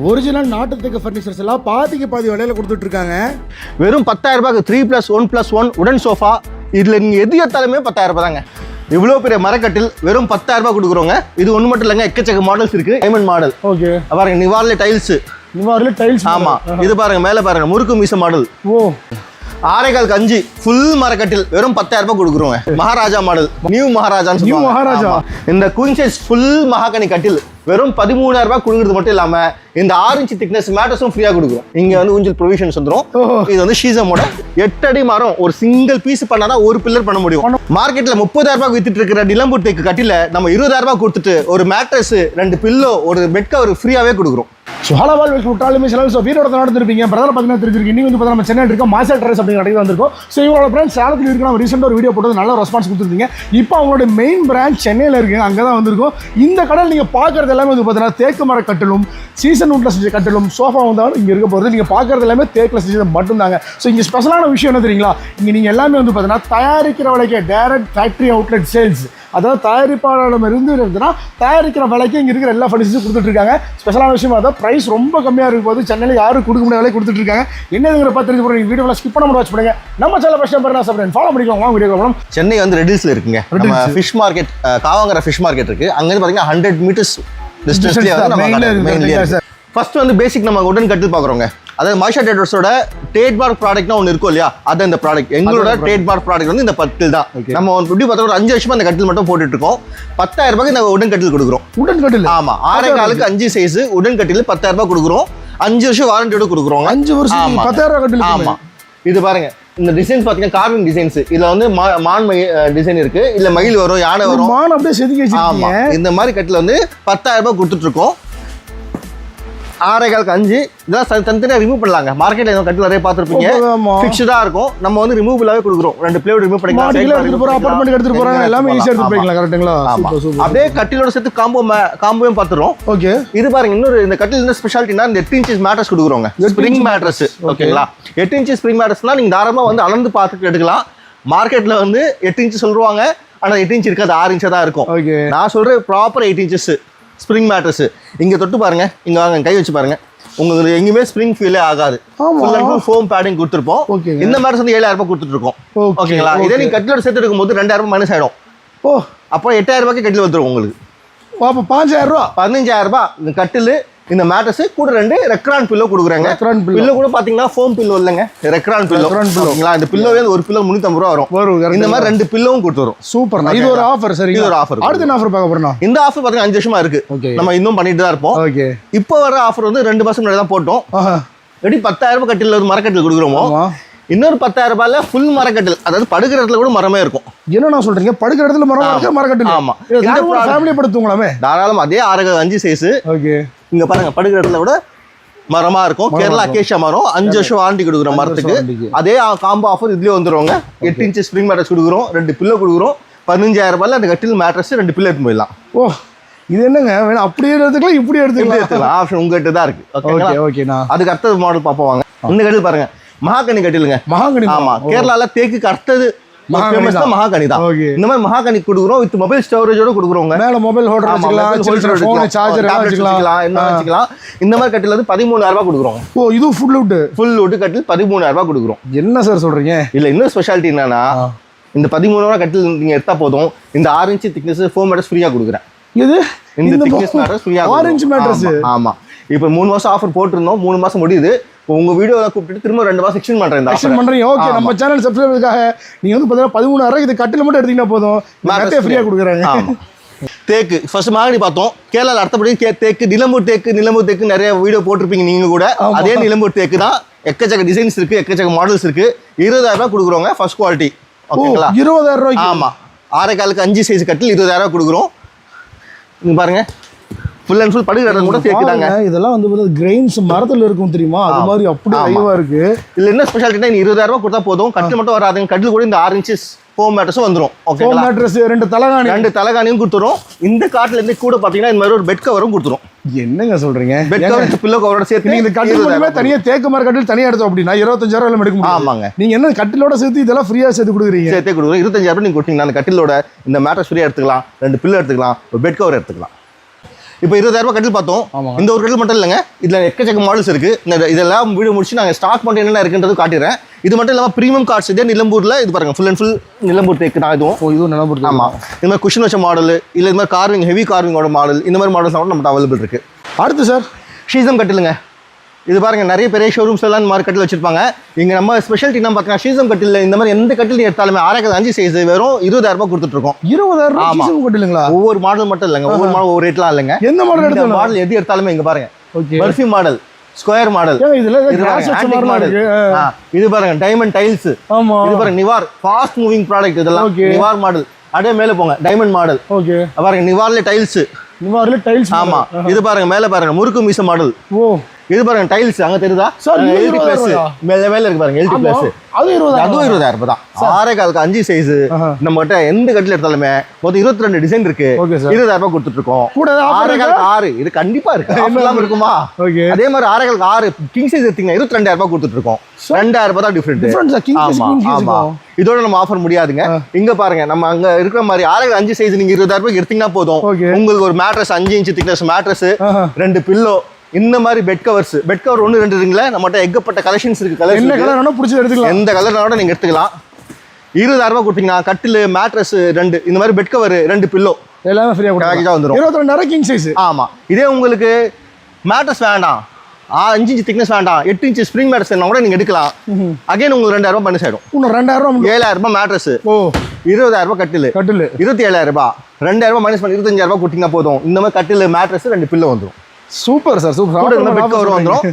Original நாட்டுத்தக்க furnitures எல்லாம் பாதிக்கு பாதி விலையில கொடுத்துட்டு இருக்காங்க. வெறும் 10,000 ரூபாய்க்கு 3+1+1 உடன் சோஃபா. இதில் நீங்கள் எது எடுத்தாலுமே 10,000 ரூபாய் தாங்க. இவ்வளோ பெரிய மரக்கட்டில் வெறும் 10,000 ரூபாய் கொடுக்குறோங்க. இது ஒன்று மட்டும் இல்லைங்க, எக்கச்சக்க மாடல்ஸ் இருக்கு. Diamond model. ஓகே, பாருங்க நிவார்ல டைல்ஸ். நிவார்ல டைல்ஸ். ஆமா, இது பாருங்க மேலே பாருங்க முறுக்கு மீச மாடல். ஓ, 6.5 ஃபுல் மரக்கட்டில் வெறும் 10,000 ரூபாய் கொடுக்குறோங்க. மகாராஜா மாடல், நியூ மகாராஜான்னு நியூ சொல்லுவாங்க. மகாராஜா. இந்த குயின் சைஸ் ஃபுல் மகாகனி கட்டில் வெறும் 13,000 ரூபாய் கொடுக்குறது மட்டும் இல்லாம இந்த 6 இன்ச் திக்னஸ் மேட்ரஸும் ஃப்ரீயா கொடுக்குறோம். இங்க வந்து ஊஞ்சல் ப்ரொவிஷன்ஸ் வந்துடும். இது வந்து ஷீசமோட 8 அடி மரம். ஒரு சிங்கிள் பீஸ் பண்ணாதான் ஒரு பில்லர் பண்ண முடியும். மார்க்கெட்ல 30,000 ரூபாய் வித்துட்டு இருக்கிற நிலம்பூர் தேக்கு கட்டில நம்ம 20,000 ரூபாய் கொடுத்துட்டு ஒரு மேட்ரஸ், 2 பில்லோ, ஒரு பெட் கவர் ஃப்ரீயாவே கொடுக்குறோம். ஸோ ஹலோவால் வெல்கம் ட்ராவலிங் செலவு. ஸோ வீரோட நடந்துருப்பீங்க பிரதர் பார்த்தீங்கன்னா தெரிஞ்சிருக்கு. இன்னைக்கு வந்து நம்ம சென்னை இருக்க மாசல் ட்ரெஸ் அப்படிங்கிற கடைக்கு வந்திருக்கோம். ஸோ இவங்களோட பிரான்ச் சேலத்தில் இருக்கு. நம்ம ரீசெண்டாக ஒரு வீடியோ போட்டது நல்ல ரெஸ்பான்ஸ் கொடுத்துருந்தீங்க. இப்போ அவங்களோட மெயின் பிரான்ச் சென்னையில் இருக்குங்க, அங்கே தான் வந்திருக்கும். இந்த கடையில் நீங்கள் பார்க்குறது எல்லாமே வந்து பார்த்தீங்கன்னா தேக்கு மர கட்டலும், சீசன் வுட்ல செஞ்ச கட்டலும், சோஃபா வந்தாலும் இங்கே இருக்க போகிறது. நீங்கள் பார்க்குறது எல்லாமே தேக்கில் செஞ்சது மட்டும்தாங்க. ஸோ இங்கே ஸ்பெஷலான விஷயம் என்ன தெரியுங்களா, இங்கே நீங்கள் எல்லாமே வந்து பார்த்தீங்கன்னா தயாரிக்கிற விலைக்கு டைரக்ட் ஃபேக்ட்ரி அவுட்லெட் சேல்ஸ், அதாவது தயாரிப்பாளரிடம் இருந்து இருந்துன்னா தயாரிக்கிற விலைக்கு இங்கே இருக்கிற எல்லா ஃபர்னிச்சர்ஸும் கொடுத்துட்டு இருக்காங்க. ஸ்பெஷலான விஷயம் அதான் ப்ரைஸ் ரொம்ப கம்மியாக இருக்கும் போது சென்னையில் யாரும் கொடுக்க முடியாத விலை கொடுத்துட்டு இருக்காங்க. என்னதுங்கிற பார்த்து தெரிஞ்சு போகிறோம். வீடியோவில் ஸ்கிப் பண்ண வாட்ச் பண்ணுங்க. நம்ம சேனல் ஃபர்ஸ்ட் டைம் சாப்பிடுங்க, ஃபாலோ பண்ணிக்கோங்க. வாங்க வீடியோ போகலாம். சென்னை வந்து ரெடில்ஸ்ல இருக்குங்க. நம்ம ஃபிஷ் மார்க்கெட், காவாங்கர ஃபிஷ் மார்க்கெட் இருக்கு. அங்கேருந்து பார்த்தீங்கன்னா 100 மீட்டர்ஸ் டிஸ்டன்ஸ்லேயே வந்து நம்ம ஃபர்ஸ்ட் வந்து பேசிக் நம்ம உடன் கட்டில் பார்க்குறோங்க. அதாவது மாய்ஷா ட்ரேடர்ஸோட ட்ரேட்மார்க் ப்ராடக்ட்னா ஒன்று இருக்கும் இல்லையா, அது இந்த ப்ராடக்ட். எங்களோட ட்ரேட்மார்க் ப்ராடக்ட் வந்து இந்த கட்டில் தான். நம்ம எப்படி பார்த்தா ஒரு 5 வருஷமா இந்த கட்டில் மட்டும் போட்டுட்டு இருக்கோம். 10,000 ரூபாய்க்கு இந்த உடன் கட்டில் கொடுக்குறோம். உடன் கட்டில் ஆமா, 6.5 5 சைஸ் உடன் கட்டில் 10,000 ரூபாய் கொடுக்குறோம். 5 வருஷம் வாரண்டியோட கொடுக்குறோம். 5 வருஷம் 10,000 ரூபாய் கட்டில். ஆமா, இது பாருங்க இந்த டிசைன்ஸ் பாத்தீங்கன்னா கார்விங் டிசைன்ஸ். இதுல வந்து மான் டிசைன் இருக்கு, இல்ல மயில் வரும், யானை வரும், மான் அப்படியே செதுக்கி வச்சிருக்கீங்க. இந்த மாதிரி கட்டில் வந்து 10,000 ரூபாய் கொடுத்துட்டு இருக்கோம். 6.5 5 இதெல்லாம் தனித்தனியாக ரிமூவ் பண்ணலாங்க. மார்க்கெட்ல இந்த கட்டில் நிறைய பார்த்துருப்பீங்க, ஃபிக்ஸ்டா இருக்கும். நம்ம வந்து ரிமூவபிளாவே கொடுக்குறோம். 2 பிளேட் ரிமூவ் பண்ணிக்கலாம். அபார்ட்மெண்ட் எடுத்துட்டு போறாங்க, எல்லாமே ஈஸியா எடுத்து போய்க்கலாம். கரெக்ட்டுங்களா? அப்படியே கட்டிலோட சேர்த்து காம்போவும் பார்த்துறோம். ஓகே, இது பாருங்க இன்னொரு இந்த கட்டில் என்ன ஸ்பெஷாலிட்டினா, இந்த 8 இன்ச் மேட்ரஸ் கொடுக்குறோங்க. Spring mattress. ஓகேங்களா? 8 இன்ச் ஸ்ப்ரிங் மேட்ரஸ்னா நீங்க தாராளமா வந்து அளந்து பார்த்துட்டு எடுக்கலாம். மார்க்கெட்ல வந்து 8 இன்ச் சொல்லுவாங்க, ஆனா 8 இன்ச் இருக்காது, 6 இன்ச் தான் இருக்கும். நான் சொல்றேன் ப்ராப்பர் 8 இன்ச்சஸ் ஸ்ப்ரிங் மேட்ரஸ். இங்க தொட்டு பாருங்க, இங்க வாங்க கை வச்சு பாருங்க, உங்களுக்கு எங்கேயுமே ஸ்ப்ரிங் ஃபீலே ஆகாது. Full and full foam padding கொடுத்துருப்போம். இந்த மேட்ரஸ் வந்து 7,000 ரூபாய் கொடுத்துட்டு இருக்கோம். ஓகேங்களா? இதே நீங்க கட்டிலோட சேர்த்து எடுக்கும்போது 2,000 ரூபாய் மைனஸ் ஆயிடும். அப்போ 8,000 ரூபாய்க்கு கட்டில் வந்துடும் உங்களுக்கு. அப்போ 5,000 ரூபாய் 15,000 ரூபாய் இந்த கட்டில், இந்த மேட்ரஸ் கூட 2 ரெக்ரான் பில்லோ கொடுக்குறாங்க. பில்லோ கூட பாத்தீங்கன்னா ஃபோம் பில்லோ இல்லைங்க, ரெக்ரான் பில்லோ. ஓகேங்களா? இந்த பில்லோவே ஒரு பில்லோ 350 ரூபா வரும். இந்த மாதிரி 2 பில்லோவும் கொடுத்துரும். சூப்பர். இது ஒரு ஆஃபர். சரி, இது ஒரு ஆஃபர். அடுத்த என்ன ஆஃபர் பார்க்க போறோம்? இந்த ஆஃபர் பாத்தீங்கன்னா 5 வருஷமா இருக்கு. நம்ம இன்னும் பண்ணிட்டு தான் இருப்போம். இப்போ வர ஆஃபர் வந்து 2 மாசம் முன்னாடி தான் போட்டோம். எப்படி 10,000 ரூபாய் கட்டில் ஒரு மரக்கட்டில் கொடுக்குறோமோ, இன்னொரு 10,000 ரூபாயில ஃபுல் மரக்கட்டில், அதாவது படுக்கிற இடத்துல கூட மரமே இருக்கும். என்ன சொல்றீங்க? படுக்கிற இடத்துல மரக்கட்டில்? ஆமா, ஃபேமிலி படுத்துவங்களாமே தாராளமா. அதே 6.5 சைஸ். ஓகே, இங்க பாருங்க படுக்கிற இடத்துல கூட மரமா இருக்கும். கேரளா அகேஷியா மரம். 5 வருஷம் வாரண்டி கொடுக்குறோம் மரத்துக்கு. அதே காம்போ ஆஃபர் இதுலயே வந்துருவாங்க. 8 இன்ச் ஸ்ப்ரிங் மேட்ரஸ் கொடுக்குறோம், 2 பில்லோ கொடுக்குறோம். 15,000 ரூபாயில அந்த கட்டில் மேட்ரஸ் 2 பில்லோ எடுத்து போயிடலாம். ஓ, இது என்னங்க, வேணும் அப்படியே எடுத்துக்கலாம், இப்படி எடுத்துக்கலாம். ஆப்ஷன் உங்ககிட்ட தான் இருக்கு. ஓகேங்களா? அதுக்கு அடுத்தது மாடல் பார்ப்போம் வாங்க. இந்த கட்டில் பாருங்க, மகாகனி கட்டிலுங்க. மகாகனி. ஆமா, கேரளால தேக்குக்கு அடுத்தது மகாகனி தான். இந்த மாதிரி மகாகனி கொடுக்குறோம். வித் மொபைல் ஸ்டோரேஜோட கொடுக்குறோம். மேல மொபைல் ஹோல்டர் வச்சுக்கலாம், சார்ஜர் வச்சுக்கலாம், என்ன வச்சுக்கலாம். இந்த மாதிரி கட்டில் வந்து 13,000 ரூபாய் கொடுக்குறோம். ஓ, இது ஃபுல் வுட் கட்டில் 13,000 ரூபாய் கொடுக்குறோம். என்ன சார் சொல்றீங்க? இல்ல, இன்னும் ஸ்பெஷாலிட்டி என்னன்னா, இந்த 13,000 ரூபாய் கட்டில் நீங்க எடுத்தா போதும், இந்த 6 இன்ச் திக்னஸ் ஃபோம் மேட்ரஸ் ஃப்ரீயா கொடுக்குறேன். இது இந்த திக்னஸ் மேட்ரஸ் ஃப்ரீயா, 6 இன்ச் மேட்ரஸ். ஆமா, இப்போ 3 மாசம் ஆஃபர் போட்டுருந்தோம். 3 மாசம் முடியுது. உங்க வீடியோல கூப்பிட்டு திரும்ப 2 மாசம் எக்ஸ்டெண்ட் பண்றேன். ஓகே, நம்ம சேனல் சப்ஸ்கிரைபர்ஸ்க்காக நீங்க வந்து 13,000 இது கட்டில மட்டும் எடுத்தீங்கன்னா போதும், மேட்டே ஃப்ரீயா கொடுக்குறாங்க. தேக்கு ஃபர்ஸ்ட் மகாகனி பார்த்தோம். கேரளால அடுத்தபடி தேக்கு, நிலம்பூர் தேக்கு நிறைய வீடியோ போட்டிருப்பீங்க நீங்க கூட. அதே நிலம்பூர் தேக்கு தான். எக்கச்சக்க டிசைன்ஸ் இருக்கு, எக்கச்சக்க மாடல்ஸ் இருக்கு. 20,000 ரூபாய் கொடுக்குறோங்க ஃபர்ஸ்ட் குவாலிட்டி. ஓகேங்களா? 20,000 ரூபாய். ஆமா, 6.5 5 சைஸ் கட்டில் 20,000 ரூபாய் கொடுக்குறோம். நீங்க பாருங்க, ஃபுல் அண்ட் ஃபுல் படுகிற கூட சேர்த்துட்டாங்க. இதெல்லாம் வந்து கிரெயின்ஸ் மரத்துல இருக்கும் தெரியுமா, அது மாதிரி அப்படியே லைவா இருக்கு. இதுல என்ன ஸ்பெஷாலிட்டினா, 20,000 ரூபாய் கொடுத்தா போதும், கட்டில் மட்டும் வராதுங்க. கட்டில் கூட இந்த 6 இன்ச்சஸ் ஃபோம் மேட்ரஸும் வந்துரும். ஓகேங்களா? ஃபோம் மேட்ரஸ் 2 தலகாணியும் கொடுத்துரும். இந்த காட்டுல இருந்து கூட பாத்தீங்கன்னா இந்த மாதிரி ஒரு பெட் கவரும் கொடுத்துரும். என்னங்க சொல்றீங்க? பெட் கவர் பில்லோ கவரோட சேர்த்து நீங்க கட்டில் தனியா தேக்கு மர கட்டில் தனியா எடுத்தோம் அப்படின்னா 25,000 ரூபாய் எடுக்க முடியும். ஆமாங்க. நீங்க என்ன கட்டிலோட சேர்த்து இதெல்லாம் ஃப்ரீயா சேர்த்து கொடுக்குறீங்க? சேர்த்து கொடுக்குறோம். 25,000 ரூபாய் நீங்க கொடுத்தீங்கன்னா அந்த கட்டிலோட இந்த மேட்ரஸ் ஃப்ரீயா எடுத்துக்கலாம், 2 பில்லோ எடுத்துக்கலாம், ஒரு பெட் கவர் எடுத்துக்கலாம். இப்போ 20,000 கட்டில் பார்த்தோம். இந்த ஒரு கட்டில் மட்டும் இல்லைங்க, இதில் எக்கச்சக்க மாடல்ஸ் இருக்கு. இதெல்லாம் வீடியோ முடிச்சு நாங்கள் ஸ்டாக் பண்ணிட்டு என்னென்ன இருக்குன்றது காட்டுறேன். இது மட்டும் இல்லாமல் ப்ரீமியம் கார்ட்ஸ் இதே நிலம்பூரில் இது பாருங்க, ஃபுல் அண்ட் ஃபுல் நிலம்பூர் தேக்கு தான் இதுவும் நிலம்பூர். ஆமாம், இந்த மாதிரி குஷன் வச்ச மாடல் இல்லை இது மாதிரி கார்விங் ஹெவி கார்விங்கோட மாடல் இந்த மாதிரி மாடல்ஸ் கூட நம்மகிட்ட அவைலபிள் இருக்கு. அடுத்து சார் ஷீசம் கட்டிலுங்க. இது பாருங்க, நிறைய பெரிய ஷோரூம்ஸ் எல்லாம் இந்த மாதிரி கட்டில் வச்சிருப்பாங்க. இங்கே நம்ம ஸ்பெஷாலிட்டி என்ன பார்த்தீங்கன்னா, ஷீசம் கட்டில் இந்த மாதிரி எந்த கட்டில் எடுத்தாலுமே 6 சைஸ் வெறும் 20,000 கொடுத்துட்டு இருக்கோம். 20,000 கட்டிலுங்களா? ஒவ்வொரு மாடல் மட்டும் இல்லைங்க, ஒவ்வொரு மாடல் ஒவ்வொரு ரேட்லாம் இல்லைங்க. எந்த மாடல் எடுத்தாலும் மாடல் எது எடுத்தாலுமே இங்க பாருங்க, பர்ஃபி மாடல், ஸ்கொயர் மாடல், இது பாருங்க டைமண்ட் டைல்ஸ், இது பாருங்க நிவார் ஃபாஸ்ட் மூவிங் ப்ராடக்ட், இதெல்லாம் நிவார் மாடல். அப்படியே மேல போங்க, டைமண்ட் மாடல். ஓகே, பாருங்க நிவார்ல டைல்ஸ், நிவார்ல டைல்ஸ். ஆமா, இது பாருங்க மேல பாருங்க முறுக்கு மீச மாடல். ஓ, இது பாருங்க டைல்ஸ் அங்க தெரியுதா? எல்டி பிளஸ் மேல இருக்கு பாருங்க, எல்டி பிளஸ். அதுவும் 20,000 தான். 6 சைஸ் நம்ம கிட்ட எந்த கட்டில் எடுத்தாலுமே மொத்தம் 22 டிசைன் இருக்கு. 20,000 கொடுத்துட்டு இருக்கோம். 6 இது கண்டிப்பா இருக்கு, ஆஃபர்லாம் இருக்குமா? அதே மாதிரி 6 கிங் சைஸ் எடுத்தீங்கன்னா 22,000 கொடுத்துட்டு இருக்கோம். 2,000 தான் டிஃபரெண்ட். ஆமா, இதோட நம்ம ஆஃபர் முடியாதுங்க. இங்க பாருங்க, நம்ம அங்க இருக்கிற மாதிரி 6 சைஸ் நீங்க 20,000 எடுத்தீங்கன்னா போதும். உங்களுக்கு ஒரு mattress 5 inch thickness mattress, 2 pillow, இந்த மாதிரி பெட் கவர் 1 2 இருக்குங்களா, நம்மகிட்ட ஏகப்பட்ட கலெக்ஷன்ஸ் இருக்கு. என்ன கலர் வேணா பிடிச்சி எடுத்துக்கலாம், எந்த கலர்னால நீங்க எடுத்துக்கலாம். 20,000 கொடுத்தீங்கன்னா கட்டில் மேட்ரஸ் 2 இந்த மாதிரி பெட் கவர் 2 பில்லோ எல்லாமே ஃப்ரீயா கொடுத்தா வந்துரும். 22,000 கிங் சைஸ். ஆமா, இதே உங்களுக்கு மேட்ரஸ் வேண்டாம், 5 இன்ச் திக்னஸ் வேண்டாம், 8 இன்ச் ஸ்ப்ரிங் மேட்ரஸ் வேணா கூட நீங்க எடுக்கலாம். அகைன் உங்களுக்கு 2,000 பண்ணி ஆயிடும். இன்னும் 2,000 7,000 மேட்ரஸ். ஓ, 20,000 கட்டில் 27,000. 2,000 மைனஸ் பண்ணி 25,000 கொடுத்தீங்கன்னா போதும். இந்த மாதிரி கட்டில் மேட்ரஸ் 2 பில்லோ வந்துடும். Super sir, super. வந்துடும்.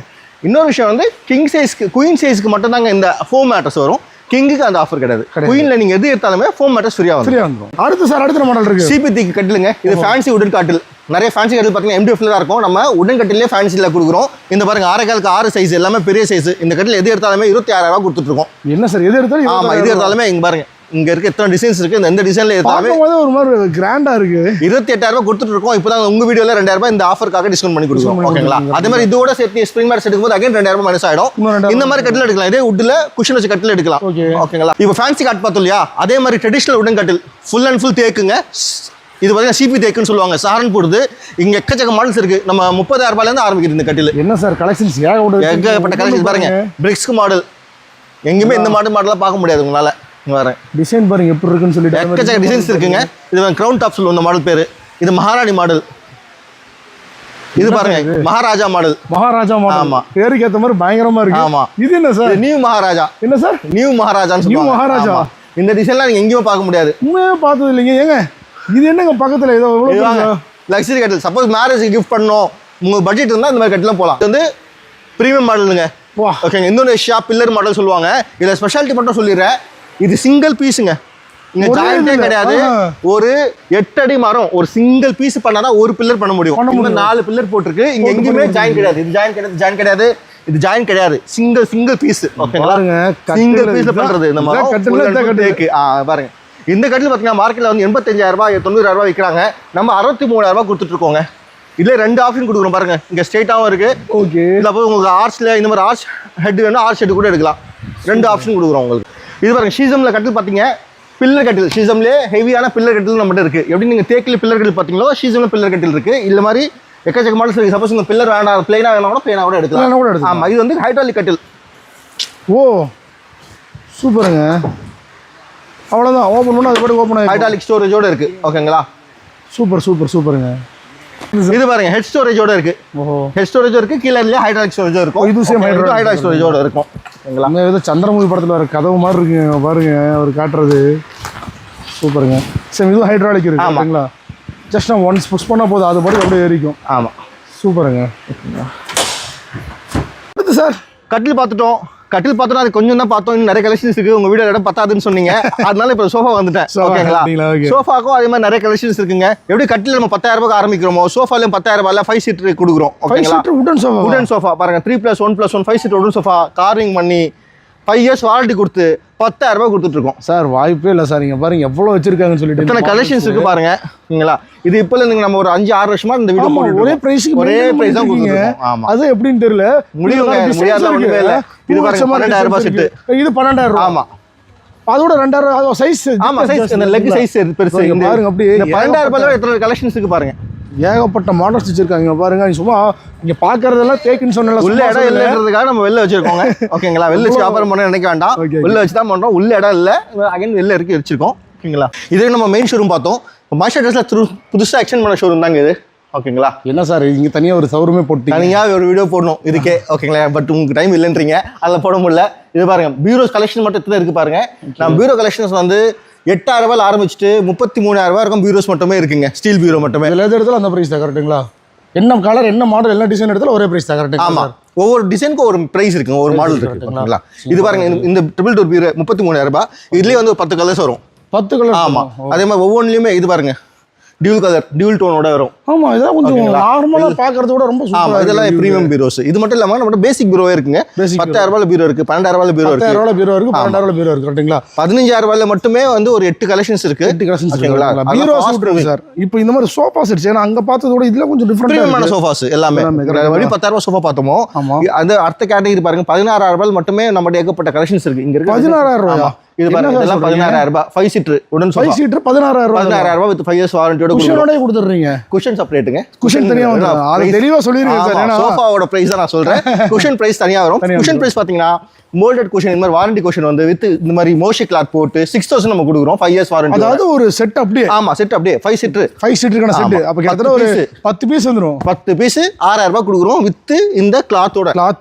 இன்னொரு விஷயம் வந்து கிங் சைஸ்க்கு குயின் சைஸ்க்கு மட்டும் தாங்க இந்த ஃபோம் மேட்ரஸ் வரும். கிங்குக்கு அந்த ஆஃபர் கிடையாது. குயின்ல நீங்க எது எடுத்தாலுமே ஃபோம் மேட்ரஸ் ஃப்ரீயா வந்துடும். அடுத்து சார், அடுத்த மாடல் இருக்கு சிபிடிக்கு கட்டிலுங்க. இது ஃபேன்சி உடன் கட்டில். நிறைய ஃபேன்சி கட்டில் பார்த்தீங்கன்னா MDF தான் இருக்கும். நம்ம உடன் கட்டிலே ஃபேன்சியில் கொடுக்குறோம். இந்த பாருங்க 6 சைஸ் எல்லாமே பெரிய சைஸ். இந்த கட்டில் எது எடுத்தாலுமே 26,000 கொடுத்துட்டு இருக்கோம். என்ன சார் எது எடுத்தாலும்? ஆமா, எது எடுத்தாலுமே இங்க பாருங்க, இங்க இருக்க எத்தனை டிசைன்ஸ் இருக்கு, இந்த டிசைன்ல எடுத்தாலுமே ஒரு மாதிரி கிராண்டா இருக்கு. 28,000 கொடுத்துட்டு இருக்கோம். இப்போதான் உங்க வீடியோல 2,000 இந்த ஆஃபருக்காக டிஸ்கவுண்ட் பண்ணி கொடுக்குறோம். ஓகேங்களா? அதே மாதிரி இதோட சேர்த்து ஸ்ப்ரிங் மேட்ஸ் எடுக்கும்போது அகைன் 2,000 மைனஸ் ஆயிடும். இந்த மாதிரி கட்டில் எடுக்கலாம். இதே வுட்ல குஷன் வச்சு கட்டில் எடுக்கலாம். ஓகேங்களா? இப்போ ஃபேன்சி காட் பார்த்தோம் இல்லையா, அதே மாதிரி ட்ரெடிஷனல் உடன் கட்டில் ஃபுல் அண்ட் ஃபுல் தேக்குங்க. இது பார்த்தீங்கன்னா சிபி தேக்குன்னு சொல்லுவாங்க, சாரன் போடுது. இங்க எக்கச்சக்க மாடல்ஸ் இருக்கு. நம்ம 30,000 இருந்து ஆரம்பிக்குது இந்த கட்டில். என்ன சார் கலெக்ஷன்ஸ்? ஏகப்பட்ட கலெக்ஷன்ஸ் பாருங்க. பிரிக்ஸ்க்கு மாடல் எங்கேயுமே இந்த மாடலாம் பார்க்க முடியாது உங்களால. வரேன் டிசைன் பாருங்க எப்படி இருக்குன்னு சொல்லிட்டு எக்கச்சக்க டிசைன்ஸ் இருக்குங்க. இது கிரவுன் டாப் சொல்லுவோம் இந்த மாடல் பேரு. இது மகாராணி மாடல். இது பாருங்க மகாராஜா மாடல். மகாராஜா மாடல். ஆமா, பேருக்கு ஏத்த மாதிரி பயங்கரமா இருக்கு. ஆமா, இது என்ன சார்? நியூ மகாராஜா. என்ன சார்? நியூ மகாராஜான்னு சொல்லுவாங்க. நியூ மகாராஜா. இந்த டிசைன்லாம் நீங்க எங்கேயும் பார்க்க முடியாது. உண்மையே பார்த்தது இல்லைங்க. ஏங்க இது என்னங்க பக்கத்துல ஏதோ லக்ஸரி கட்டில். சப்போஸ் மேரேஜ் கிஃப்ட் பண்ணணும், உங்க பட்ஜெட் இருந்தா இந்த மாதிரி கட்டிலாம் போலாம். இது வந்து பிரீமியம் மாடலுங்க. ஓகேங்க, இந்தோனேஷியா பில்லர் மாடல் சொல்லுவாங்க. இதுல ஸ்பெஷாலிட்டி மட்டும் சொல்லிடுறேன், இது சிங்கிள் பீஸுங்க. இங்க ஜாயிண்டே கிடையாது. ஒரு 8 அடி மரம் ஒரு சிங்கிள் பீஸ் பண்ணாதான் ஒரு பில்லர் பண்ண முடியும். இந்த 4 பில்லர் போட்டிருக்கு. இங்க எங்கேயுமே ஜாயின் கிடையாது. இது ஜாயின் கிடையாது, ஜாயின் கிடையாது, இது ஜாயின் கிடையாது. Single piece. ஓகேங்களா? சிங்கிள் பீஸ்ல பண்றது இந்த மரம். பாருங்க, இந்த கட்டில் பார்த்தீங்கன்னா மார்க்கெட்ல வந்து 85,000 90,000 விற்கிறாங்க. நம்ம 63,000 கொடுத்துட்டு இருக்கோங்க. இதுல 2 ஆப்ஷன் கொடுக்குறோம் பாருங்க. இங்க ஸ்ட்ரெயிட்டாவும் இருக்கு. ஓகே, இதுல போய் உங்களுக்கு ஆர்ச்ல இந்த மாதிரி ஆர்ச் ஹெட் வேணும், ஆர்ச் ஹெட் கூட எடுக்கலாம். 2 ஆப்ஷன் கொடுக்குறோம் உங்களுக்கு. இது பாருங்க ஷீசம்ல கட்டில் பார்த்தீங்க, பில்லர் கட்டில். ஷீசம்லேயே ஹெவியான பில்லர் கட்டில் நம்மகிட்ட இருக்கு. எப்படி நீங்க தேக்கில் பில்லர் கட்டில் பார்த்தீங்களோ ஷீசம்ல பில்லர் கட்டில் இருக்கு. இந்த மாதிரி எக்கச்சக்க மாடல்ஸ் இருக்கு. சப்போஸ் உங்க பில்லர் வேண்டாம், பிளைனா வேணா கூட பிளைனா கூட எடுக்கலாம். ஆமா, இது வந்து ஹைட்ராலிக் கட்டில். ஓ சூப்பருங்க. அவ்வளோதான், ஓப்பன் பண்ணால் அது பாட்டு ஓப்பன் ஆகும். ஹைட்ராலிக் ஸ்டோரேஜோட இருக்கு. ஓகேங்களா? சூப்பருங்க. இது பாருங்க ஹெட் ஸ்டோரேஜோட இருக்கு. ஹெட் ஸ்டோரேஜ் இருக்கு, கீழே இல்லையா ஹைட்ராலிக் ஸ்டோரேஜோ இருக்கும். இது சேம் ஹைட்ராலிக் ஸ்டோரேஜோட இருக்கும். ஓகேங்களா? ஏதோ சந்திரமுகி படத்தில் வர கதவு மாதிரி இருக்குங்க பாருங்க அவர் காட்டுறது. சூப்பருங்க. சேம் இதுவும் ஹைட்ராலிக் இருக்கு. ஓகேங்களா? ஜஸ்ட் நான் ஒன்ஸ் புஷ் பண்ணால் போதும், அது பாட்டு அப்படியே ஏறிக்கும். ஆமாம், சூப்பருங்க. அடுத்து சார் கட்டில் பார்த்துட்டோம். கட்டில் பார்த்தோம், அது கொஞ்சம் தான் பார்த்தோம். இன்னும் நிறைய கலெக்ஷன்ஸ் இருக்கு. உங்க வீடியோ இடம் பத்தாதுன்னு சொன்னீங்க, அதனால இப்போ சோஃபா வந்துட்டேன். ஓகேங்களா? சோஃபாக்கும் அதே மாதிரி நிறைய கலெக்ஷன்ஸ் இருக்குங்க. எப்படி கட்டில் நம்ம 10,000 ஆரம்பிக்கிறோமோ, சோஃபாலையும் 10,000 5 சீட்டர் கொடுக்குறோம். ஓகேங்களா? உடன் சோஃபா பாருங்க, 3+1+1 5 சீட்டர் உடன் சோஃபா கார்விங் பண்ணி 5 இயர்ஸ் வாரண்டி கொடுத்து 10,000 கொடுத்துட்டு இருக்கோம். சார் வாய்ப்பே இல்லை சார். இங்க பாருங்க எவ்வளவு வச்சிருக்காங்கன்னு சொல்லிட்டு எத்தனை கலெக்ஷன்ஸ் இருக்கு பாருங்க. ஓகேங்களா? இது இப்போ இருந்து நம்ம ஒரு 5-6 வருஷமா இந்த வீடியோ போட்டுட்டு ஒரே பிரைஸ் தான் கொடுத்துருக்கோம். ஆமா, அது எப்படின்னு தெரியல. முடியாத ஒண்ணுமே இல்ல. இது பாருங்க 12,000 செட். இது 12,000. ஆமா, அதோட 2,000 சைஸ். ஆமா, சைஸ் இந்த லெக் சைஸ் பெருசு. பாருங்க அப்படியே இந்த 12,000 எத்தனை கலெக்ஷன்ஸ் இருக்கு பாருங்க. ஏகப்பட்ட மாடல்ஸ் வச்சிருக்காங்க பாருங்க. நீ சும்மா இங்க பாக்குறதெல்லாம் தேக்குன்னு சொன்னல, உள்ள இடம் இல்லன்றதுக்காக நம்ம வெளில வச்சிருக்கோங்க. ஓகேங்களா, வெளில வச்சு வியாபாரம் பண்ண நினைக்க வேண்டாம், வெளில வச்சு தான் பண்றோம். உள்ள இடம் இல்ல, அகைன் வெளில இருக்கு வச்சிருக்கோம். ஓகேங்களா, இதே நம்ம மெயின் ஷோரூம் பார்த்தோம். மாஷா ட்ரெஸ்ல புதுசா எக்ஸ்டெண்ட் பண்ண ஷோரூம் தாங்க இது. ஓகேங்களா, என்ன சார் இங்க தனியா ஒரு ஷோரூமே போட்டு தனியா ஒரு வீடியோ போடணும் இதுக்கே. ஓகேங்களா, பட் உங்களுக்கு டைம் இல்லைன்றீங்க, அதில் போட முடியல. இது பாருங்க, பீரோஸ் கலெக்ஷன் மட்டும் எத்தனை இருக்கு பாருங்க. நம்ம பீரோ கலெக்ஷன்ஸ் வந்து 8,000 ரூபாய் ஆரம்பிச்சுட்டு 33,000 ரூபாய் இருக்கும். பீரோஸ் மட்டுமே இருக்குங்க, ஸ்டீல் பீரோ மட்டுமே. எல்லா இடத்துல அந்த பிரைஸ் தான் கரெக்ட்டுங்களா? என்ன கலர் என்ன மாடல் என்ன டிசைன் எடுத்தாலும் ஒரே பிரைஸ் தான் கரெக்ட்? ஆமா, ஒவ்வொரு டிசைனுக்கு ஒரு பிரைஸ் இருக்குங்க, ஒரு மாடல் இருக்கு. ஓகேங்களா, இது பாருங்க, இந்த ட்ரிபிள் டோர் பீரோ 33,000 ரூபாய். இதுலயே வந்து 10 கலர்ஸ் வரும். 10 கலர்? ஆமா. அதே மாதிரி ஒவ்வொன்றுலயுமே இது பாருங்க, டியூல் கலர் டியூல் டோனோட வரும். ஆமா, இதெல்லாம் கொஞ்சம் நார்மலா பாக்குறத விட ரொம்ப சூப்பரா. ஆமா, இதெல்லாம் பிரீமியம் பீரோஸ். இது மட்டும் இல்லாம நம்ம பேசிக் பீரோவே இருக்குங்க. 10,000 ரூபாய் பீரோ இருக்கு, 12,000 ரூபாய் பீரோ இருக்கு, 10,000 பீரோ இருக்கு, 12,000 ரூபாய் பீரோ இருக்கு. கரெக்ட்டுங்களா? 15,000 ரூபாயில மட்டுமே வந்து ஒரு 8 கலெக்ஷன்ஸ் இருக்கு. 8 கலெக்ஷன்ஸ் இருக்குங்களா? பீரோ இருக்கு சார். இப்போ இந்த மாதிரி சோஃபா செட்ஸ் ஏன்னா அங்க பார்த்ததோட இதுல கொஞ்சம் டிஃபரண்டான சோஃபாஸ் எல்லாமே. வழி 10,000 ரூபாய் சோஃபா பார்த்தோமோ, அந்த அடுத்த கேட்டகரி பாருங்க 16,000 ரூபாய் மட்டுமே நம்மகிட்ட ஏகப்பட்ட கலெக்ஷன்ஸ் இருக்கு. இங்க இருக்கு 16,000 ரூபாய். இது பாருங்க, இதெல்லாம் 16,000 ரூபாய். 5 சீட்டர் உடன் சோஃபா. 5 சீட்டர் 16,000 ரூபாய். 16,000 ரூபாய் வித் 5 இயர்ஸ் வாரண்டியோட கொடுத்துறீங்க. குஷன் செப்பரேட்டுங்க. குஷன் தனியா வந்து அது தெளிவா சொல்லிருக்கீங்க சார். ஏன்னா சோஃபாவோட பிரைஸ் தான் நான் சொல்றேன். குஷன் பிரைஸ் தனியா வரும். குஷன் பிரைஸ் பாத்தீங்கன்னா மோல்டட் குஷன் இந்த மாதிரி வாரண்டி குஷன் வந்து வித் இந்த மாதிரி மோஷி கிளாத் போட்டு 6,000 நம்ம கொடுக்குறோம். 5 இயர்ஸ் வாரண்டி. அதாவது ஒரு செட் அப்படியே. ஆமா, செட் அப்படியே 5 சீட்டர். 5 சீட்டருக்கான செட். அப்ப கிட்டத்தட்ட ஒரு 10 பீஸ் வந்துரும். 10 பீஸ் 6,000 ரூபாய் கொடுக்குறோம் வித் இந்த கிளாத்தோட.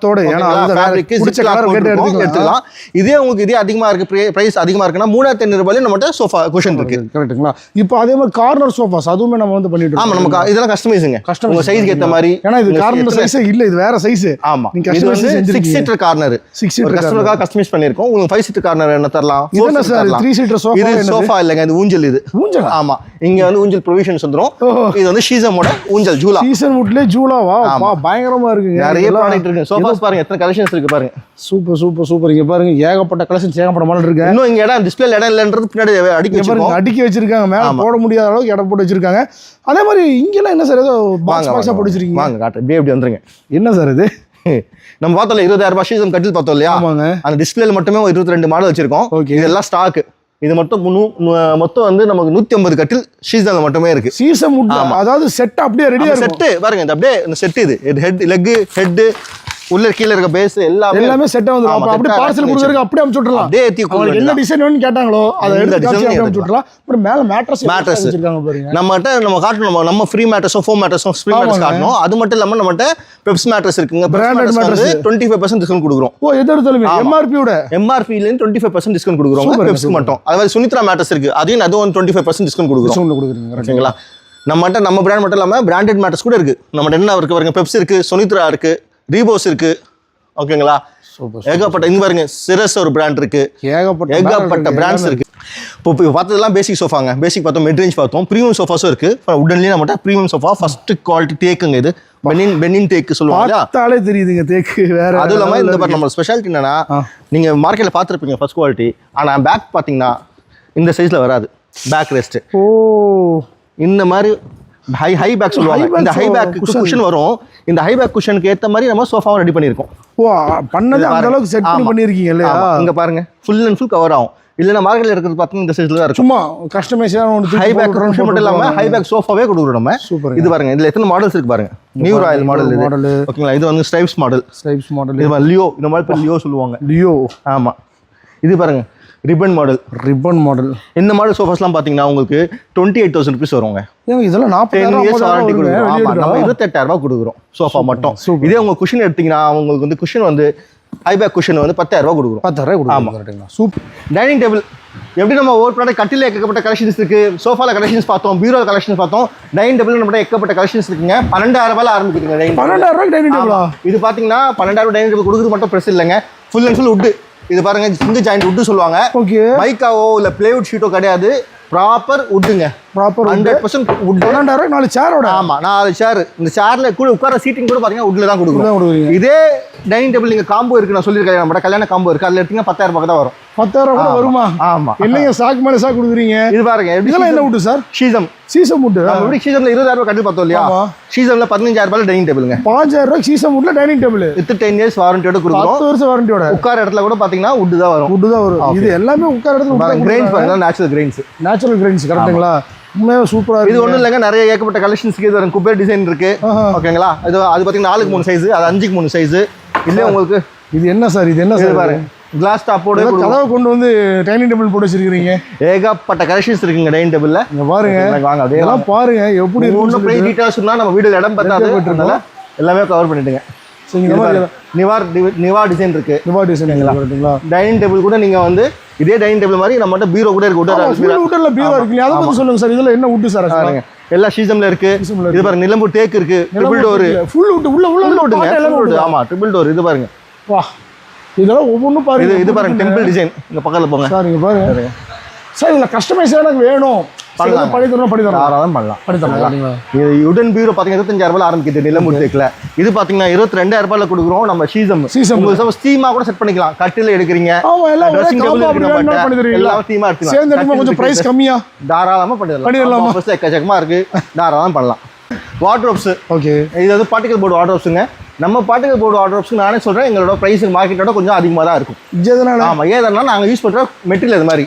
ஏன்னா அந்த ஃபேப்ரிக் பிடிச்ச கலர் கேட்டு எடுத்துக்கலாம். இதே உங்களுக்கு இதே அதிகமா இருக்கு, பிரைஸ் அதிகமா இருக்குன்னா 3,500 ரூபாயில நம்மட்ட சோஃபா குஷன் இருக்கு. கரெக்ட்டுங்களா? இப்போ அதே மாதிரி கார்னர் சோஃபாஸ் அதுவுமே நம்ம வந்து பண்ணிட்டு இருக்கோம். ஆமா, நமக்கு இதெல்லாம் கஸ்டமைஸிங்க. உங்க சைஸ்க்கு ஏத்த மாதிரி. ஏன்னா இது கார்னர் சைஸ் இல்ல, இது வேற சைஸ். ஆமா, இது வந்து 6 சீட்டர் கார்னர். 6 சீட்டர் கஸ்டமருக்காக கஸ்டமைஸ் பண்ணிருக்கோம். உங்களுக்கு 5 சீட்டர் கார்னர் என்ன தரலாம்? இது சார் 3 சீட்டர் சோஃபா. இது சோஃபா இல்லங்க, இது ஊஞ்சல். இது ஊஞ்சல். ஆமா, இங்க வந்து ஊஞ்சல் ப்ரொவிஷன்ஸ் வந்துரும். இது வந்து ஷீசமோட ஊஞ்சல் ஜூலா. சீசன் வுட்ல ஜூலாவா? பயங்கரமா இருக்குங்க. நிறைய ப்ராடக்ட் இருக்கு. சோஃபாஸ் பாருங்க எத்தனை கலெக்ஷன்ஸ் இருக்கு பாருங்க. Super super super. இங்க பாருங்க ஏகப்பட்ட கலெக்ஷன்ஸ், ஏகப்பட்ட மாடல் இருக்கு. இன்னும் இங்க இடம் டிஸ்ப்ளேல இடம் இல்லன்றது பின்னாடி அடுக்கி வச்சிருக்காங்க. மேல போட முடியாத அளவுக்கு இடம் போட்டு வச்சிருக்காங்க. அதே மாதிரி இங்கெல்லாம் என்ன சார் ஏதோ பாக்ஸ் பாக்ஸா போட்டு வச்சிருக்கீங்க? வாங்க காட்டு, இப்படி வந்துருங்க. என்ன சார் இது? நம்ம பார்த்தோம்ல 20,000 ரூபாய் ஷீசம் கட்டில் பார்த்தோம் இல்லையா? அந்த டிஸ்பிளேல மட்டுமே 22 மாடல் வச்சிருக்கோம். இதெல்லாம் ஸ்டாக். இது மட்டும் மொத்தம் வந்து நமக்கு 150 கட்டில் சீசன்ல மட்டுமே இருக்கு. சீசன் அதாவது செட் அப்படியே ரெடியா இருக்கு. செட் பாருங்க, இந்த அப்படியே இந்த செட். இது ஹெட் லெக் ஹெட் உள்ள கீழ இருக்க பேஸ் எல்லாமே செட் வந்துரும். அப்ப அப்படியே பார்சல் குடுக்கறதுக்கு அப்படியே அனுப்பி விட்டுறலாம். அப்படியே ஏத்தி உங்களுக்கு என்ன டிசைன் வேணும்னு கேட்டாங்களோ அதை எடுத்து அனுப்பி விட்டுறலாம். அப்புறம் மேல மேட்ரஸ் வச்சிருக்காங்க பாருங்க. நம்ம காட்டணும், நம்ம ஃப்ரீ மேட்ரஸும் ஃபோம் மேட்ரஸும் ஸ்ப்ரிங் மேட்ரஸ் காட்டணும். அது மட்டும் இல்லாம நம்மட்ட பெப்ஸ் மேட்ரஸ் இருக்குங்க. பிராண்டட் மேட்ரஸ் 25% டிஸ்கவுண்ட் கொடுக்குறோம். எது எடுத்தாலுமே MRP ல இருந்து 25% டிஸ்கவுண்ட் கொடுக்குறோம் பெப்ஸ் மட்டும். அதே மாதிரி சுனித்ரா மேட்ரஸ் இருக்கு, அதையும் அதுவும் 25% டிஸ்கவுண்ட் கொடுக்குறோம். ஓகேங்களா, நம்ம பிராண்ட் மட்டும் இல்லாம பிராண்டட் மேட்ரஸ் கூட இருக்கு. நம்மட்ட என்ன இருக்கு பாருங்க, பெப்ஸ் இருக்கு, சுனித்ரா இருக்கு, ரீபோஸ் இருக்கு. ஓகேங்களா, ஏகப்பட்ட இங்க பாருங்க சிரஸ் ஒரு பிராண்ட் இருக்கு, ஏகப்பட்ட பிராண்ட்ஸ் இருக்கு. இப்போ பார்த்ததெல்லாம் பேசிக் சோஃபாங்க. பேசிக் பார்த்தோம், மிட் ரேஞ்ச் பார்த்தோம், ப்ரீமியம் சோஃபாஸும் இருக்கு. உடனே நம்மகிட்ட ப்ரீமியம் சோஃபா ஃபர்ஸ்ட் குவாலிட்டி தேக்குங்க. இது பெனின் தேக்கு சொல்லுவாங்க, பார்த்தாலே தெரியுதுங்க தேக்கு வேற. அதுவும் இல்லாம இந்த மாதிரி நம்ம ஸ்பெஷாலிட்டி என்னன்னா, நீங்க மார்க்கெட்ல பார்த்துருப்பீங்க ஃபர்ஸ்ட் குவாலிட்டி, ஆனா பேக் பாத்தீங்கன்னா இந்த சைஸ்ல வராது. பேக் ரெஸ்ட் இந்த மாதிரி ஹை பேக் சொல்லுவாங்க. இந்த ஹை பேக் குஷன் வரும். இந்த ஹை பேக் குஷனுக்கு ஏத்த மாதிரி நம்ம சோஃபாவை ரெடி பண்ணிருக்கோம். பண்ணது அந்த அளவுக்கு செட் பண்ணிருக்கீங்க இல்லையா? இங்க பாருங்க, ஃபுல் அண்ட் ஃபுல் கவர் ஆகும். இல்லைன்னா மார்க்கெட்ல இருக்கிறது பார்த்தீங்கன்னா இந்த சைஸ்ல தான் இருக்கும். சும்மா கஸ்டமைஸான ஒன்று ஹை பேக் குஷன் மட்டும் இல்லாம ஹை பேக் சோஃபாவே கொடுக்குறோம் நம்ம. சூப்பர். இது பாருங்க, இதுல எத்தனை மாடல்ஸ் இருக்கு பாருங்க. நியூ ராயல் மாடல் இது. ஓகேங்களா, இது வந்து ஸ்ட்ரைப்ஸ் மாடல். இது லியோ, இந்த மாதிரி லியோ சொல்லுவாங்க. லியோ. ஆமா, இது பாருங்க ரிப்பன் மாடல். இந்த மாடல் சோஃபாஸ்லாம் பார்த்தீங்கன்னா உங்களுக்கு 28,000 rupees வருவாங்க. இதெல்லாம் 40 இயர்ஸ் வாரண்டி கொடுக்குறோம். ஆமா, நம்ம 28,000 ரூபாய் கொடுக்குறோம் சோஃபா மட்டும். இதே உங்க குஷன் எடுத்தீங்கன்னா உங்களுக்கு வந்து குஷன் வந்து ஹை பேக் குஷன் வந்து 10,000 ரூபாய் கொடுக்குறோம். 10,000 கொடுக்குறோம். சூப்பர். டைனிங் டேபிள் எப்படி நம்ம ஒவ்வொரு ப்ராடக்ட் கட்டில ஏகப்பட்ட கலெக்ஷன்ஸ் இருக்கு. சோஃபால கலெக்ஷன்ஸ் பார்த்தோம், பீரோ கலெக்ஷன்ஸ் பார்த்தோம். டைனிங் டேபிள் நம்ம ஏகப்பட்ட கலெக்ஷன்ஸ் இருக்குங்க. 12,000 ரூபாயில ஆரம்பிக்குதுங்க. 12,000 ரூபாய் டைனிங் டேபிளா? இது பாத்தீங்கன்னா 12,000 டைனிங் டேபிள் கொடுக்குறது மட்டும் பிரச்சனை இல்லைங்க. Full and full wood. இது பாருங்க, சிங்கிள் ஜாயிண்ட் வுட் சொல்லுவாங்க. மைக்காவோ இல்ல பிளேவுட் ஷீட்டோ கிடையாது, ப்ராப்பர் வுட்டுங்க. Proper 100% wood. 12,000 ரூபாய் 4 சேரோட. ஆமா, 4 சேர். இந்த சேர்ல கூட உட்கார சீட்டிங் கூட பாத்தீங்கன்னா வுட்ல தான் கொடுக்குறோம். இதே டைனிங் டேபிள் நீங்க காம்போ இருக்கு, நான் சொல்லிருக்கேன், நம்ம கல்யாண காம்போ இருக்கு, அதுல எடுத்தீங்கன்னா 10,000 ரூபாய் தான் வரும். 10,000 கூட வருமா? ஆமா. என்னங்க சாக் மேல சாக் கொடுக்குறீங்க? இது பாருங்க, இதெல்லாம் என்ன வுட் சார்? சீசம் வுட். நம்ம எப்படி சீசம்ல 20,000 ரூபாய் கட்டி பார்த்தோம் இல்லையா? சீசம்ல 15,000 ரூபாய் டைனிங் டேபிள்ங்க. 5,000 ரூபாய் சீசம் வுட்ல டைனிங் டேபிள். வித் 10 இயர்ஸ் வாரண்டியோட கொடுக்குறோம். 10 வருஷம் வாரண்டியோட. உட்கார இடத்துல கூட பாத்தீங்கன்னா வுட் தான் வரும். இது எல்லாமே உட்கார இடத்துல கிரெயின்ஸ் பாருங்க, நேச்சுரல் கிரெயின்ஸ். கரெக்ட்டுங்களா? உண்மையாக சூப்பராக இது ஒன்றும் இல்லைங்க, நிறைய ஏகப்பட்ட கலெக்ஷன்ஸ்க்கு இது குபேர் டிசைன் இருக்கு. ஓகேங்களா, இது அது பார்த்தீங்கன்னா 4க்கு 3 சைஸ், அது 5க்கு 3 சைஸ். இல்லையா உங்களுக்கு இது என்ன சார், இது என்ன சார் பாருங்க, கிளாஸ் டாப்போட கதவை கொண்டு வந்து டைனிங் டேபிள் போட்டு வச்சிருக்கீங்க. ஏகப்பட்ட கலெக்ஷன்ஸ் இருக்குங்க டைனிங் டேபிள்ல. இங்க பாருங்க, வாங்க அதெல்லாம் பாருங்க எப்படி ஒன்றும் ப்ரைஸ் டீடைல்ஸ்னா நம்ம வீடியோல இடம் பத்தாது, அதனால எல்லாமே கவர் பண்ணிட்டுங்க. நிவா டிசைன் இருக்கு. நிவா டிசைன் டைனிங் டேபிள் கூட நீங்க வந்து இதே டைனிங் டேபிள் மாதிரி நம்மகிட்ட பீரோ கூட இருக்கு. உட்டர்ல பீரோ இருக்கு, அதை பத்தி சொல்லுங்க சார். இதுல என்ன உட் சார்? பாருங்க எல்லா சீசம்ல இருக்கு. இது பாருங்க நிலம்பூர் தேக்கு இருக்கு, ட்ரிபிள் டோர், ஃபுல் உட், உள்ள உட்டுங்க. ஆமா ட்ரிபிள் டோர். இது பாருங்க, வா இதெல்லாம் ஒவ்வொன்றும் பாருங்க. இது பாருங்க டெம்பிள் டிசைன். இங்க பக்கத்துல போங்க சார், இங்க பாருங்க சார். இதுல கஸ்டமைஸ் எனக்கு வேணும், பண்ணி தரலாம். இது உடன் பீரோ பாத்தீங்கன்னா 25,000 ரூபாய் ஆரம்பிக்குது நிலம்பூர் தேக்குல. இது பாத்தீங்கன்னா 22,000 ரூபாய்ல கொடுக்குறோம். நம்ம சீசம் ஸ்டீமா கூட செட் பண்ணிக்கலாம். கட்டில எடுக்கிறீங்க, ட்ரெஸ்ஸிங் டேபிள் எல்லாம் ஸ்டீமா எடுத்துக்கலாம். கொஞ்சம் பிரைஸ் கம்மியா தாராளமா பண்ணிடலாம். எக்கச்சக்கமா இருக்கு, தாராளமா பண்ணலாம். வார்ட்ரோப்ஸ், ஓகே, இது வந்து பார்ட்டிகல் போர்டு வார்ட்ரோப்ஸுங்க. நம்ம பார்ட்டிகல் போர்டு வார்ட்ரோப்ஸ் நானே சொல்றேன், எங்களோட பிரைஸ் மார்க்கெட்டோட கொஞ்சம் அதிகமாக தான் இருக்கும். ஆமா, ஏதா நாங்கள் யூஸ் பண்ற மெட்டீரியல் இது மாதிரி.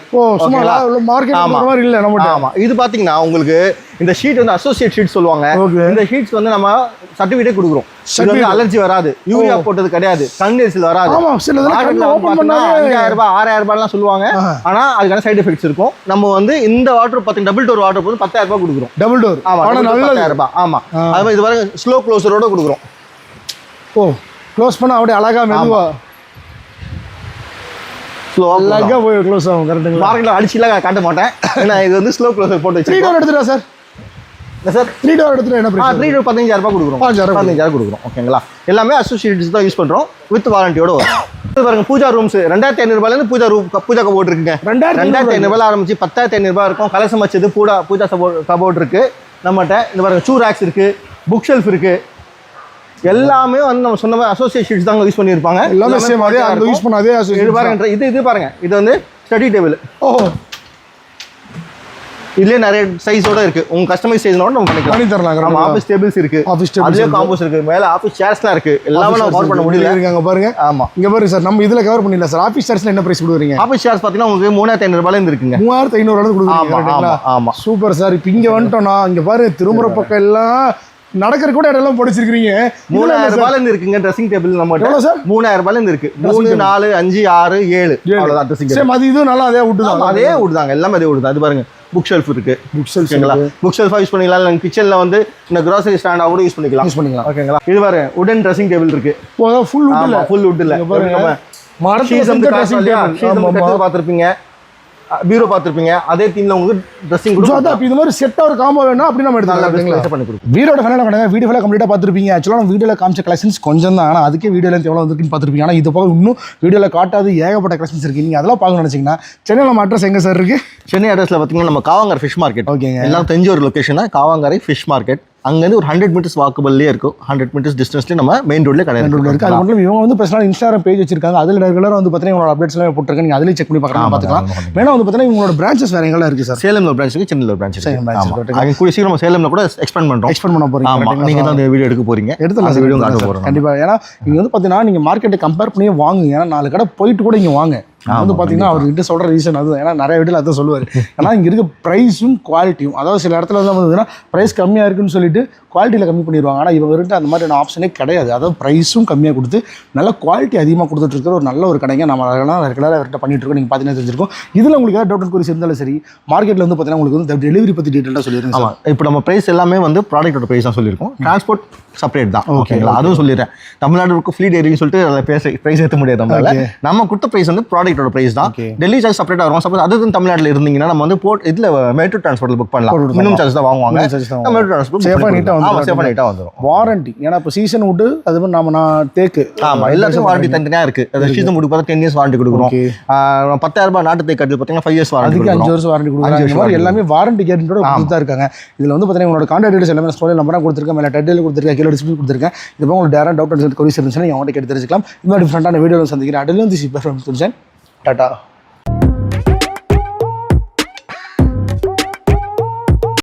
மார்க்கெட் இல்ல நம்ம. ஆமா, இது பாத்தீங்கன்னா உங்களுக்கு இந்த ஷீட் வந்து அசோசியேட் ஷீட் சொல்லுவாங்க. இந்த ஷீட்ஸ் வந்து நம்ம சர்டிஃபிகேட் கொடுக்குறோம். இது வந்து அலர்ஜி வராது, யூரியா போட்டது கிடையாது, கண்டென்சல் வராது. 5,000 ரூபாய் 6,000 ரூபாய்லாம் சொல்லுவாங்க. ஆனா அதுக்கான சைடு எஃபெக்ட்ஸ் இருக்கும். நம்ம வந்து இந்த வாட்டர் பாத்தீங்கன்னா டபுள் டோர் வாட்டர் வந்து 10,000 ரூபாய் கொடுக்குறோம். டபுள் டோர், ஆமா 10,000 ரூபாய். ஆமா, அது இது வரை ஸ்லோ க்ளோசரோட கொடுக்குறோம். ஓ, க்ளோஸ் பண்ணா அப்படியே அழகா மெதுவா அழகா போய் க்ளோஸ் ஆகும். கரெக்ட்டுங்களா? மார்க்கெட்ல அடிச்சுலாம் காட்ட மாட்டேன், ஏன்னா இது வந்து ஸ்லோ க்ளோசர் போட்டு வச்சிருக்கோம். 3 டோர் எடுத்துறா சார். இல்ல சார், 3 டோர் எடுத்துறா என்ன பிரைஸ்? 3 டோர் 15,000 ரூபாய் கொடுக்குறோம். 15,000 கொடுக்குறோம். ஓகேங்களா, எல்லாமே அசோசியேட்ஸ் தான் யூஸ் பண்றோம், வித் வாரண்டியோட வரும். இது பாருங்க பூஜா ரூம்ஸ் 2,500 ரூபாயில இருந்து பூஜா கபோர்ட் இருக்குங்க. 2,500 ரூபாயில ஆரம்பிச்சு 10,500 ரூபாய் இருக்கும். கலசம் வச்சது பூஜா கபோர்ட் இருக்கு நம்மகிட்ட. இந்த பாருங்க ஷூ ரேக்ஸ் இருக்கு, புக் ஷெல்ஃப் இருக்கு. எல்லாமே வந்து நம்ம சொன்ன மாதிரி அசோசியேட் ஷீட்ஸ் தான் யூஸ் பண்ணியிருப்பாங்க. எல்லாமே சேம் அதே அந்த யூஸ் பண்ண அதே இது பாருங்க, இது பாருங்க, இது வந்து ஸ்டடி டேபிள். ஓஹோ, இதுலயே நிறைய சைஸோட இருக்கு. உங்க கஸ்டமைஸ் சைஸ்னோட நம்ம பண்ணி தரலாம். நம்ம ஆபீஸ் டேபிள்ஸ் இருக்கு, அதுலயே காம்போஸ் இருக்கு, மேல ஆபீஸ் சேர்ஸ்லாம் இருக்கு. எல்லாமே நம்ம கவர் பண்ண முடியல. இருக்காங்க பாருங்க. ஆமா, இங்க பாருங்க சார், நம்ம இதுல கவர் பண்ணிடலாம் சார். ஆபீஸ் சேர்ஸ்ல என்ன பிரைஸ் கொடுக்குறீங்க? ஆபீஸ் சேர்ஸ் பாத்தீங்கன்னா உங்களுக்கு 3,500 ரூபாயில இருந்து இருக்குங்க. 3,500 ரூபாயில கொடுக்குறீங்க. ஆமா, சூப்பர் சார். இப்போ இங்க வந்துட்டோம்னா இங்க பாருங்க, திருமுறை பக்கம் எல்லாம் நடக்கிற கூட இடம்லாம் படிச்சிருக்கீங்க. 3,000 ரூபாயில இருந்து இருக்குங்க ட்ரெஸ்ஸிங் டேபிள். நம்ம 3,000 ரூபாயில இருந்து இருக்கு. 3, 4, 5, 6, 7 அவ்வளவுதான் ட்ரெஸ்ஸிங் டேபிள். அது இது நல்லா அதே வுட் தான். அதே வுட் தாங்க, எல்லாமே அதே வுட் தான். அது பாருங்க, புக் ஷெல்ஃப் இருக்கு. புக் ஷெல்ஃப்ங்களா, புக் ஷெல்ஃபா யூஸ் பண்ணிக்கலாம். இல்ல கிச்சன்ல வந்து இந்த grocery ஸ்டாண்டா கூட யூஸ் பண்ணிக்கலாம். ஓகேங்களா, இது பாருங்க உடன் ட்ரெஸ்ஸிங் டேபிள் இருக்கு. ஃபுல் வுட் இல்ல, ஃபுல் வுட் இல்ல. நம்ம மரத்துல செஞ்ச ட்ரெஸ்ஸிங் டேபிள். ஷீட் பாத்திருப்பீங்க, பீரோ பார்த்துருப்பீங்க. அதே தீம்ல உங்களுக்கு ட்ரெஸ்ஸிங் கொடுக்கும். இது மாதிரி செட்டாக ஒரு காம்போ வேணும் அப்படி நம்ம எடுத்துக்கலாம். பண்ணி கொடுக்கும். வீடியோட ஃபைனலாக பண்ணுங்க. வீடியோ ஃபுல்லாக கம்ப்ளீட்டாக பார்த்துருப்பீங்க. ஆக்சுவலாக நம்ம வீடியோவில் காமிச்ச கலெக்ஷன்ஸ் கொஞ்சம் தான், ஆனால் அதுக்கே வீடியோவில் எவ்வளோ வந்துருக்குன்னு பார்த்துருப்பீங்க. ஆனால் இது போக இன்னும் வீடியோவில் காட்டாது ஏகப்பட்ட கலெக்ஷன்ஸ் இருக்குது. நீங்கள் அதெல்லாம் பார்க்கணும்னு நினச்சிங்கன்னா சென்னையில் நம்ம அட்ரஸ் எங்கே சார் இருக்குது? சென்னை அட்ரஸில் பார்த்தீங்கன்னா நம்ம காவாங்கரை ஃபிஷ் மார்க்கெட். ஓகேங்க, எல்லாம் தெரிஞ்ச ஒரு லொக்கேஷன் தான் காவாங்கரை ஃபிஷ் மார்க்கெட். அங்கேருந்து ஒரு 100 மீட்டர்ஸ் வாக்கபிள்லேயே இருக்கும். 100 மீட்டர்ஸ் டிஸ்டன்ஸ்லேயே நம்ம மெயின் ரோட்லேயே கடை இருக்குது. அது மட்டும் இவங்க வந்து பர்சனல் இன்ஸ்டாகிராம் பேஜ் வச்சிருக்காங்க. அதில் ரெகுலராக வந்து பார்த்தீங்கன்னா உங்களோட அப்டேட்ஸ் எல்லாம் போட்டுருக்காங்க. நீங்கள் அதிலே செக் பண்ணி பார்த்துக்கலாம். வேணா வந்து பார்த்தீங்கன்னா உங்களோட பிரான்ச்சஸ் வேற எங்கெல்லாம் இருக்குது சார்? சேலம்ல ஒரு பிரான்ச் இருக்குது, சென்னையில் ஒரு பிரான்ச் இருக்குது. அங்கே கூட சீக்கிரம் சேலம்ல கூட எக்ஸ்பேண்ட் பண்ண போகிறீங்க. நீங்கள் தான் அந்த வீடியோ எடுக்க போகிறீங்க. எடுத்துலாம் அந்த வீடியோ காட்ட போகிறோம் கண்டிப்பாக. ஏன்னா இங்கே வந்து பார்த்தீங்கன்னா நீங்கள் மார்க்கெட்டை கம்பேர் பண்ணி வாங்குங்க. ஏன்னா 4 கடை போயிட்டு கூட இங்கே வாங்க. வந்து பார்த்தீங்கன்னா அவர்கிட்ட சொல்கிற ரீசன் அதுதான். ஏன்னா நிறைய வீட்டில் அதான் சொல்லுவார். ஏன்னா இங்கே இருக்க ப்ரைஸும் குவாலிட்டியும், அதாவது சில இடத்துல வந்து பார்த்தீங்கன்னா ப்ரைஸ் கம்மியாக இருக்குன்னு சொல்லிட்டு குவாலிட்டியில் கம்மி பண்ணிடுவாங்க. ஆனால் இவர்கிட்ட அந்த மாதிரியான ஆப்ஷனே கிடையாது. அதாவது ப்ரைஸும் கம்மியாக கொடுத்து நல்ல குவாலிட்டி அதிகமாக கொடுத்துட்ருக்கிற ஒரு நல்ல ஒரு கடைங்க. நம்ம அதெல்லாம் ரெகுலராக அவர்கிட்ட பண்ணிட்டு இருக்கோம். நீங்கள் பார்த்தீங்கன்னா தெரிஞ்சிருக்கும். இதில் உங்களுக்கு ஏதாவது டவுட் குறிச்சு இருந்தாலும் சரி, மார்க்கெட்டில் வந்து பார்த்தீங்கன்னா உங்களுக்கு வந்து டெலிவரி பற்றி டீட்டெயிலாக சொல்லிடுங்க. ஆமாம், இப்போ நம்ம ப்ரைஸ் எல்லாமே வந்து ப்ராடக்ட்டோட ப்ரைஸ் தான் சொல்லியிருக்கோம். டிரான்ஸ்போர்ட் செப்பரேட் தான். ஓகேங்களா, அதுவும் சொல்லிடுறேன். தமிழ்நாடு ஃப்ளீட் ஏரின்னு சொல்லிட்டு அதில் ப்ரைஸ் ஏற்ற முடியாது. நம்ம கொடுத்த ப்ரைஸ் வந்து ப்ராடக்ட்டோட ப்ரைஸ் தான். டெல்லி சார்ஜ் செப்பரேட்டா வரும். சப்போஸ் அது தமிழ்நாட்டில் இருந்தீங்கன்னா நம்ம வந்து இதுல மெட்ரோ டிரான்ஸ்போர்ட்ல புக் பண்ணலாம். மினிமம் சார்ஜ் தான் வாங்குவாங்க. மெட்ரோ டிரான்ஸ்போர்ட் சேஃபா நீட்டா வந்துரும். வாரண்டி, ஏன்னா இப்போ சீசன் வுட் அது நான் தேக்கு. ஆமா, எல்லாத்துக்கும் வாரண்டி தனியா இருக்கு. அது சீசன் வுட் பார்த்தா 10 இயர்ஸ் வாரண்டி கொடுக்குறோம். 10,000 ரூபாய் நாட்டு தேக்கு கட்டில் பார்த்தீங்கன்னா 5 இயர்ஸ் வாரண்டி, 5 வருஷம் வாரண்டி கொடுக்குறாங்க. எல்லாமே வாரண்டி கேரண்டியோட கொடுத்துதான் இருக்காங்க. இதுல வந்து பார்த்தீங்கன்னா உங்களோட கான்டாக்ட் டீடைல்ஸ் எல்லாமே ஸ்டோரியில் நம்பராக கொடுத்துருக்கேன், மேலே டைட்டில் கொடுத்துருக்கேன், கீழே டிஸ்கிரிப்ஷன் கொடுத்துருக்கேன். இது போக உங்களுக்கு டேரக்ட் டவுட் அண்ட் கொரிஸ் இருந்துச்சுன்னா அவங்கள்ட்ட கேட்டு தெரிஞ்சுக்கலாம். இந்த மாதிரி டிஃப்ரெண்டான வீடியோவில் சந்திக்கிறேன். அடிலும் டாடா.